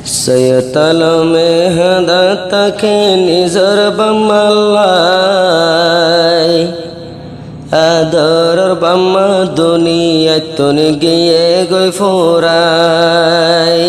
সৈয়তলমে হাদাতাকে নিজর বাম্মাল্লাই আদরর বাম্মা দুনিয়ায় তুনি গিয়ে গই ফুরাই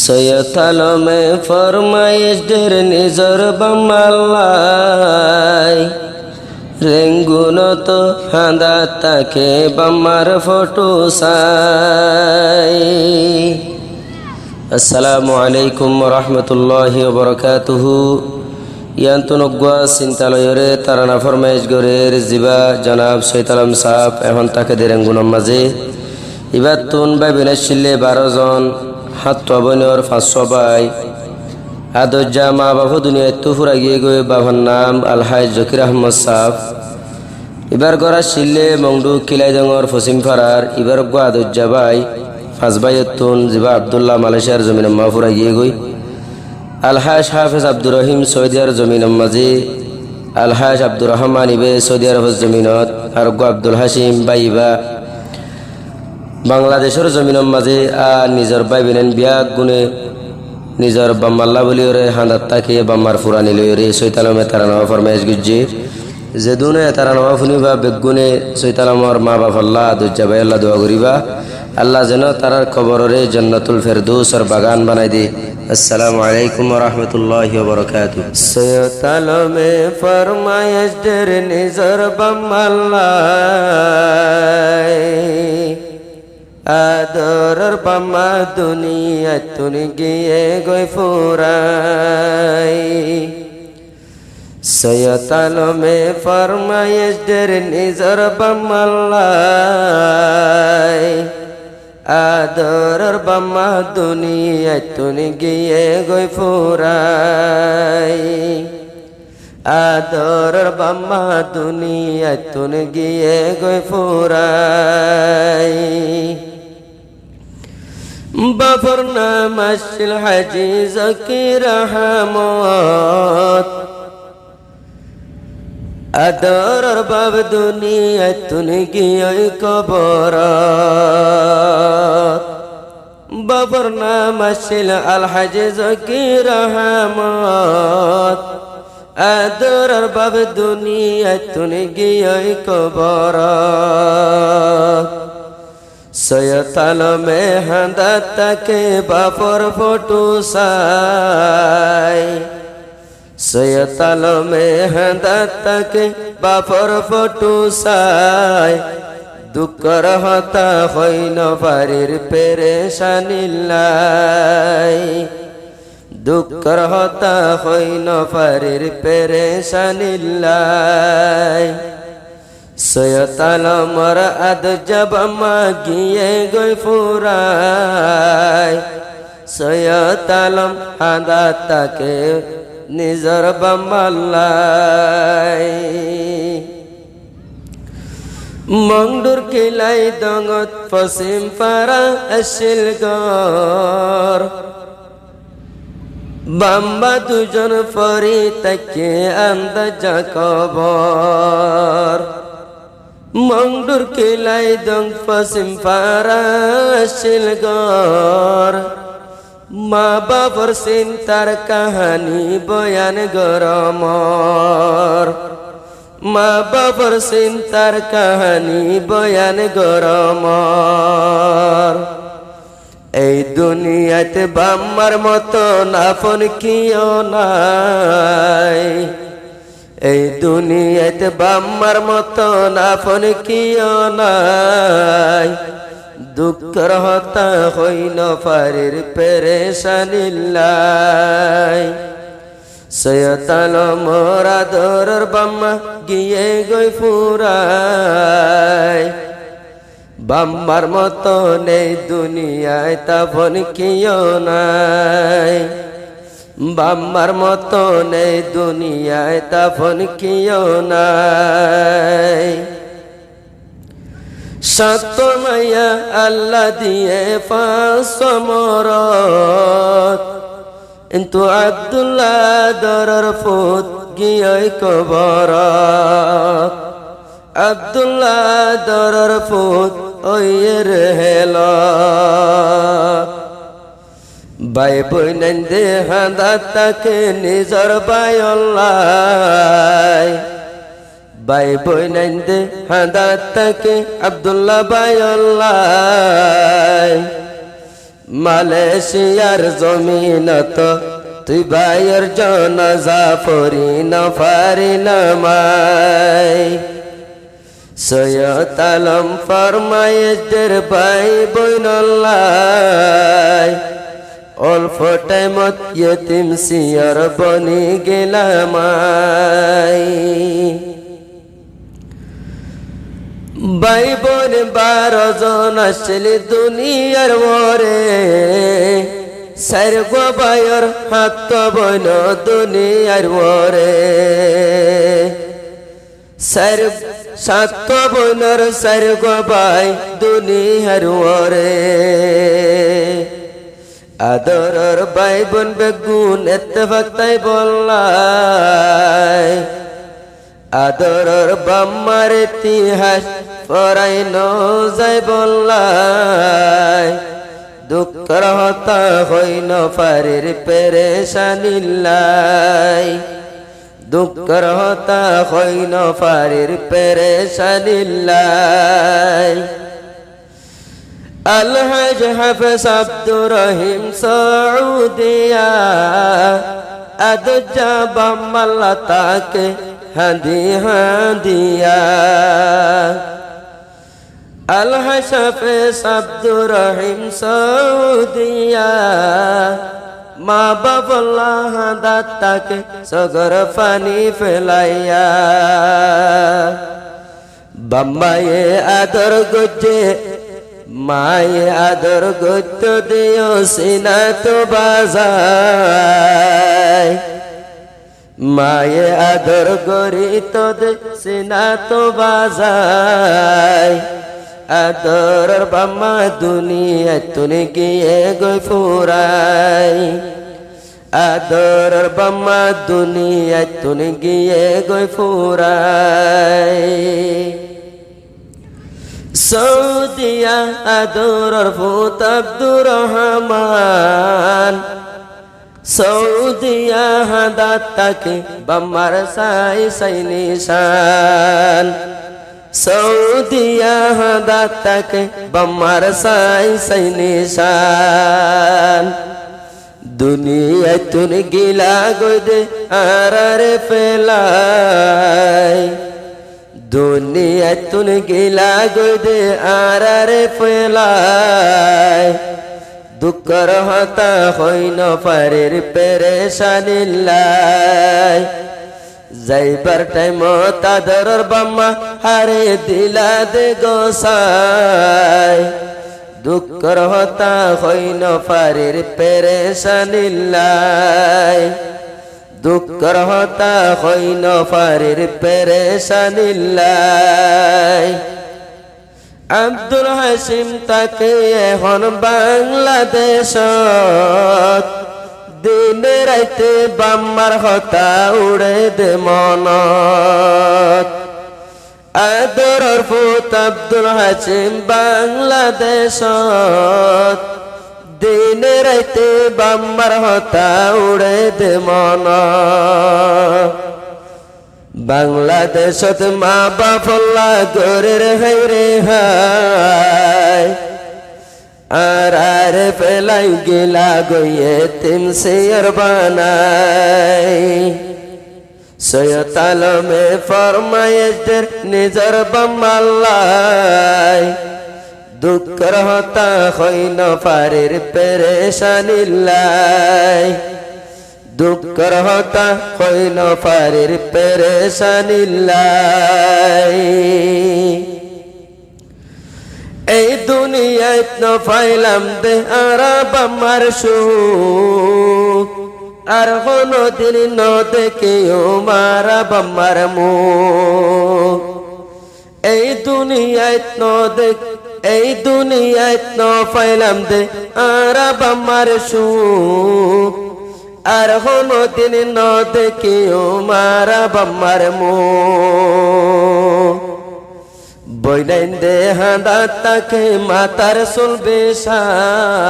সৈয়তলমে ফরমাইশ দের নিজর বাম্মাল্লাই রেঙ্গুনত হাদাতাকে বাম্মার ফটো সাই। আসসালামু আলাইকুম রহমতুল্লাহি ওবরকাতুহু। ইয়ান্তনগুয়া চিন্তালয়রে তারানা ফরমাইশ গরের জিবা জনাব সৈতালাম সাহেব এখন তাকে দেরেঙ্গুনম মাঝে ইবাদ তুন বাই বিনাশিল্লে 12 জন হাত বইনর 500 বাই আদজ্জা মা বাবু দুনিয়ায় তুফুরা গিয়ে গয়ে বাবার নাম আলহাজ জকির আহমদ সাহেব ইবার গড়া শিল্লে মংডু কিলাইদঙ্গর ফসিম ফারার ইবার গা আদজ্জা বাই ফাজবাইতুন জিবা আব্দুল্লাহ মালয়েশিয়ার জমিন মাহফুরা গিয়ে গই আলহাজ হাফেজ আব্দুর রহিম সৌদি আরব জমিন মাঝে আলহাজ আব্দুর রহমান ইবে সৌদি আরব জমিনত আর গো আব্দুল হাসিম বাইবা বাংলাদেশের জমিন মাঝে আর নিজের বাই বিনেন বিয়া গুনে নিজের বাম্মাল্লা বলি ওরে হাঁদাত তাকে বাম্মার ফুরানি লইরে সৈতালমে তারা নওয়া ফরমাইশ গুজ্জে যে দুনে তারা নওয়া ফুনিবা বেগুনে সৈতালমর মা বাফাল্লাহ দুজ্জা ভাই আল্লাহ দোয়া করিবা আল্লাহ যেন তারার কবরে জান্নাতুল ফেরদৌসের বাগান বানাই দে। আসসালামু আলাইকুম ওয়া রাহমাতুল্লাহি ওয়া বারাকাতুহু। সৈয়দলমে ফরমায়েশ দের নিজর বাম্মাল্লাই আদরর বাম্মা দুনিয়া তুনি গিয়ে গই ফুরাই সৈয়দলমে ফরমায়েশ দের নিজর বাম্মাল্লাই আদরর বাম্মা দুনিয়ায় তুনি গিয়ে গই ফুরাই আদরর বাম্মা দুনিয়ায় তুনি গিয়ে গই ফুরাই বাবর নাম আশিল হাজি জকির আহমদ আদরর বাব দুনিয়ায় তুনি গিয়ে কবর বাবর নাম আশিল আলহাজ জকির আহমদ আদরর বাব দুনিয়ায় তুনি গিয়ে কবর সৈয়দলমে হাঁদাতাকে বাপর ফটো সাই সৈয়দলমে হাঁদাতাকে বাপর ফটো সাই দুঃখর হতা হইন পারির পেরেশানিল্লাই দুঃখর হতা হইন পারির পেরেশানিল্লাই সৈয়দলমর আদজ্জা বাম্মা গিয়ে গই ফুরাই সৈয়দলম হাঁদাতাকে নিজর বাম্মাল্লাই মংডুর কিলাই দঙত পশ্চিম পারা আসিল গর বাম্মা দুজন পরি তাকে আন্দাজা কবর মংডুর কিলাই দং পশ্চিম পারা আসিল গর মা বাবার চিন্তার কাহানি বয়ান গরমর মা বাবার চিন্তার কাহানি বয়ান গরমর এই দুনিয়াতে বাম্মার মতো আপন কিও নাই এই দুনিয়াতে বাম্মার মতো আপন কিও নাই দুঃখর হতা হইন পারির পেরেশানিল্লাই সৈয়দলমর আদরর বাম্মা গিয়ে গই ফুরাই বাম্মার মতো নেই দুনিয়ায় তাপন কিও নাই বাম্মার মতো নেই দুনিয়ায় তাপন কিও নাই সত্য মায়া আল্লাহ দিয়ে 500 মরত কিন্তু আব্দুল্লাহ দরর ফুত গিয়ে কবর আব্দুল্লাহ দরর ফুত ওয়ের হেল বাই বইনাইন্দে হাঁদাত তাকে নিজর বায়ল্লাই বাই বইনাইন্দে হাঁদাত তাকে আব্দুল্লাহ বায়ল্লাই মালয়েশিয়ার জমিনত তুই ভাইয়ের জনাজা পড়ি না পারি না মাই সৈয়দ আলম ফরমায়েশদের ভাই বইনল্লাই অল্প টাইমত ইয়তিম সিয়র বনি গেলামাই ভাই বোন 12 জন আসলে দুনিয়ার ওরে সারগো ভাইয়ের হাত বইন দুনিয়ার ওরে সাত বইনর সারগো ভাই দুনিয়ার ওরে আদরর ভাই বোন বেগুন ইত্তেফাক তাই বললাই আদরর বাম্মার ইতিহাস পড়াই নজাই বললাই দুঃখর হতা হইন পারির পেরেশানিল্লাই দুঃখর হতা হইন পারির পেরেশানিল্লাই আলহাজ হাফেজ আব্দুর রহিম সৌদিয়া আদজা বাম্মাল্লা তাকে হাদি হাদিয়া আলহাজ হাফেজ আব্দুর রহিম সৌদিয়া মা বাবল্লা হাদাত তাকে সগর পানি ফেলাইয়া বাম্মায়ে আদর গজে মায়ে আদর গত্য দিও সিনা তো বাজায় মায়ে আদর গরি তো দে সিনা তো বাজায় আদর বাম্মা দুনিয়া তুনে গিয়ে গই ফুরাই আদর বাম্মা দুনিয়া তুনে গিয়ে গই ফুরাই সৌদিয়া আদরর ফুত আব্দুর রহমান সৌদিয়া হাদাত তাকে বাম্মার সাই সাই নিশান সৌদিয়া হাদাত তাকে বাম্মার সাই সাই নিশান দুনিয়া তুন গিলা গদে আরারে ফেলাই দুনিয়া তুন গিলা গদে আরারে ফেলাই দুঃখর হতা হইন পারের পেরেশানিল্লাই যাইবার টাইম তাদরর বাম্মা হারে দিলা দে গোসাই দুঃখর হতা হইন পারের পেরেশানিল্লাই দুঃখর হতা হইন পারের পেরেশানিল্লাই আব্দুল হাসিম তাকে এখন বাংলাদেশত দিনে রাইতে বাম্মার হতা উড়ে দে মনত আদরর ফুত আব্দুল হাসিম বাংলাদেশত দিনে রাইতে বাম্মার হতা উড়ে দে মনত বাংলাদেশত মা বাপল্লা গরের হাইরে হাই আর আর ফেলাই গেলা গইয়ে তিম সিয়র বানাই সৈয়দ আলমে ফরমায়েশদের নিজর বাম্মাল্লাই দুঃখর হতা হইন পারের পেরেশানিল্লাই দুঃখর হতা হইন পারের পেরেশানিল্লাই এই দুনিয়ায় ন পাইলাম দে আরাব আমার সুখ আর কোনদিন ন দেখিও মারা বাম্মার মুখ এই দুনিয়ায় ন দেখ এই দুনিয়ায় ন পাইলাম দে আরাব আমার সুখ আর কোনদিন ন দেখিও মারা বাম্মার মুখ বইনাইন্দে হাঁদাত তাকে মাতার চুল বেশাই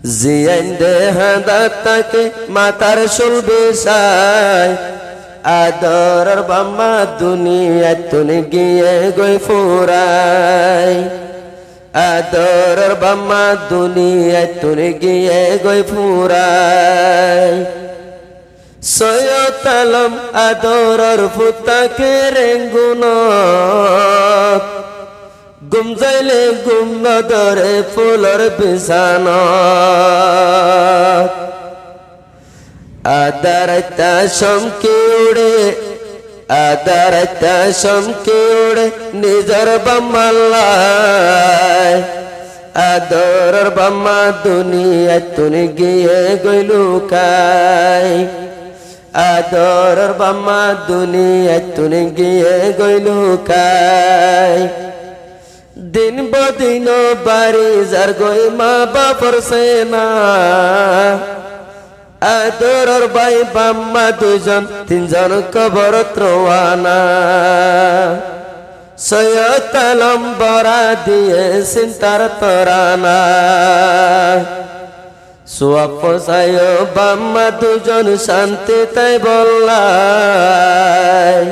জিয়াইন দেহাদাত তাকে মাতার শুল বিষায় আদরের বাম্মা দুনিয়ায় তুনি গিয়ে গই ফুরায় আদরের বাম্মা দুনিয়ায় তুনি গিয়ে গই ফুরায় সৈয়দ আলম আদরের ফুতাকে রেঙ্গুন গুম যাইলে গুম নদরে ফুলর বিছান আদারতা সমকে উড়ে আদারতা সমকে উড়ে নিজর বাম্মাল্লায় আদরের বাম্মা দুনিয়া তুনি গিয়ে গইলু কাই আদরের বাম্মা দুনিয়া তুনি গিয়ে গইলু কাই দিন বদিন বাড়ি যার গই মা বাপর সেনা আদরের ভাই বাম্মা দুজন তিনজন কবর ত্রোয়ানা সৈয়দ আলম বরা দিয়ে চিন্তার তরানা সোয়া পোষায় বাম্মা দুজন শান্তি তাই বললাই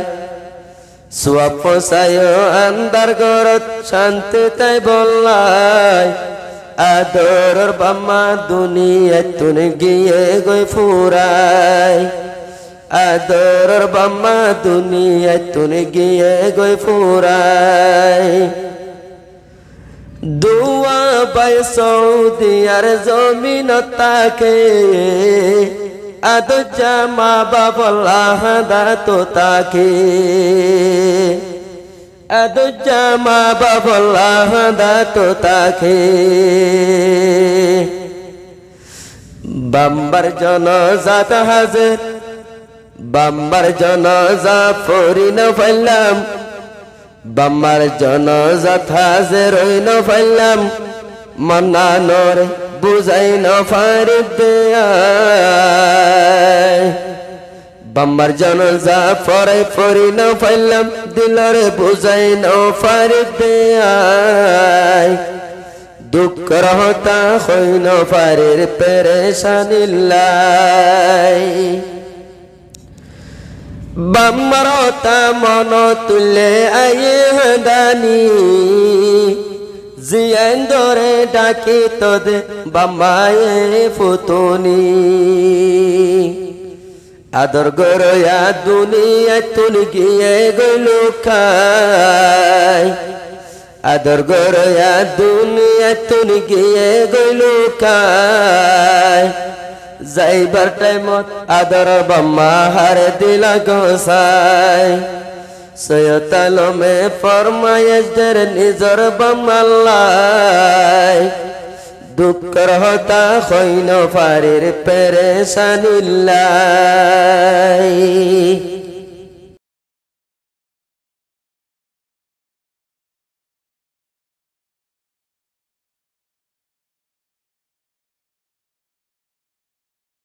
সোয়া পোষায় আন্দার গরত শান্তি তাই বললাই আদরের বাম্মা দুনিয়া তুনি গিয়ে গই ফুরাই আদরের বাম্মা দুনিয়া তুনি গিয়ে গই ফুরাই দুয়া বাই সৌদি আর জমিন তাকে আদর জামা বাবল্লাহ দাতো তাকে আদর জামা বাবল্লাহ দাতো তাকে বাম্বার জনজাত হাজির বাম্বার জনজা ফরিন ফাইলাম বাম্বার জনজাত হাজির হইন ফাইলাম মন্নানোর বুঝাইন ফারিদ দেয় বাম্বার জনজা ফরে ফরিন ফাইলাম দিলরে বুঝাইন ফারিদ দেয় দুঃখ রহতা হইন ফারির পেরেশানিল্লাই বাম্মারতা মন তুলে আয়ে দানি জিয়ান ধরে ডাকি তোদে বাম্মায়ে ফুতুনি আদর গরয়া দুনিয়া তুনি গিয়ে গইলু খাই আদর গরয়া দুনিয়া তুনি গিয়ে গইলু খাই যাইবার টাইমত আদর বাম্মা হারে দিলা গোসাই সৈয়দ আলমে ফরমায়েশদের নিজর বাম্মাল্লাই দুঃখ হতা হইন ফারির পেরেশানিল্লাই